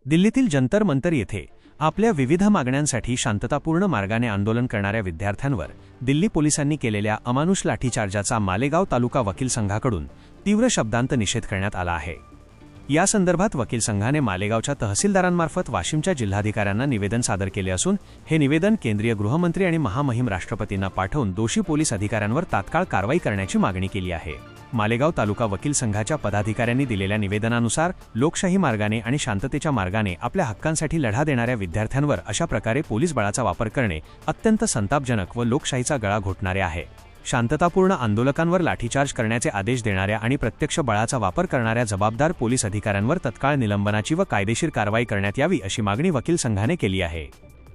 दिल्लीतील जंतर मंतर येथे आपल्या विविध मागण्यांसाठी शांततापूर्ण मार्गाने आंदोलन करणाऱ्या विद्यार्थ्यांवर दिल्ली पोलिसांनी केलेल्या अमानुष लाठीचार्जाचा मालेगाव तालुका वकील संघाकडून तीव्र शब्दांत निषेध करण्यात आला आहे। या संदर्भात वकील संघाने मालेगावच्या तहसीलदारांमार्फत वाशिमच्या जिल्हाधिकाऱ्यांना निवेदन सादर केले असून हे निवेदन केंद्रीय गृहमंत्री आणि महामहिम राष्ट्रपतींना पाठवून दोषी पोलीस अधिकाऱ्यांवर तात्काळ कारवाई करण्याची मागणी केली आहे। मालेगाव तालुका वकील संघाच्या पदाधिकाऱ्यांनी दिलेल्या निवेदनानुसार लोकशाही मार्गाने आणि शांततेच्या मार्गाने आपल्या हक्कांसाठी लढा देणाऱ्या विद्यार्थ्यांवर अशा प्रकारे पोलीस बळाचा वापर करणे अत्यंत संतापजनक व लोकशाहीचा गळा घोटणारे आहे। शांततापूर्ण आंदोलकांवर लाठीचार्ज करण्याचे आदेश देणाऱ्या आणि प्रत्यक्ष बळाचा वापर करणाऱ्या जबाबदार पोलीस अधिकाऱ्यांवर तत्काळ निलंबनाची व कायदेशीर कारवाई करण्यात यावी अशी मागणी वकील संघाने केली आहे।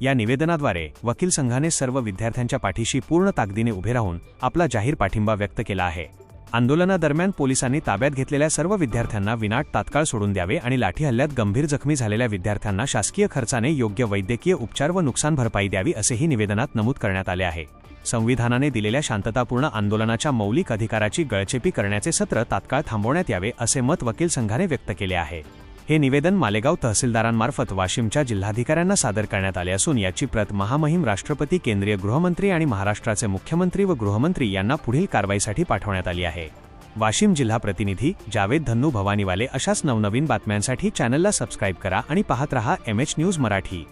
या निवेदनाद्वारे वकील संघाने सर्व विद्यार्थ्यांच्या पाठीशी पूर्ण ताकदीने उभे राहून आपला जाहीर पाठिंबा व्यक्त केला आहे। आंदोलनादरम्यान पोलिसांनी ताब्यात घेतलेल्या सर्व विद्यार्थ्यांना विनाट तात्काळ सोडून द्यावे आणि लाठी हल्ल्यात गंभीर जखमी झालेल्या विद्यार्थ्यांना शासकीय खर्चाने योग्य वैद्यकीय उपचार व नुकसान भरपाई द्यावी असेही निवेदनात नमूद करण्यात आले आहे। संविधानाने दिलेल्या शांततापूर्ण आंदोलनाच्या मौलिक अधिकाराची गळचेपी करण्याचे सत्र तात्काळ थांबवण्यात यावे असे मत वकील संघाने व्यक्त केले आहे। हे निवेदन मालेगाव तहसीलदारांमार्फत वाशिमच्या जिल्हाधिकाऱ्यांना सादर करण्यात आले असून याची प्रत महामहिम राष्ट्रपती, केंद्रीय गृहमंत्री आणि महाराष्ट्राचे मुख्यमंत्री व गृहमंत्री यांना पुढील कारवाईसाठी पाठवण्यात आली आहे। वाशिम जिल्हा प्रतिनिधी जावेद धन्नू भवानीवाले अशाच नवनवीन बातम्यांसाठी चॅनलला सबस्क्राईब करा आणि पाहत रहा MH न्यूज मराठी।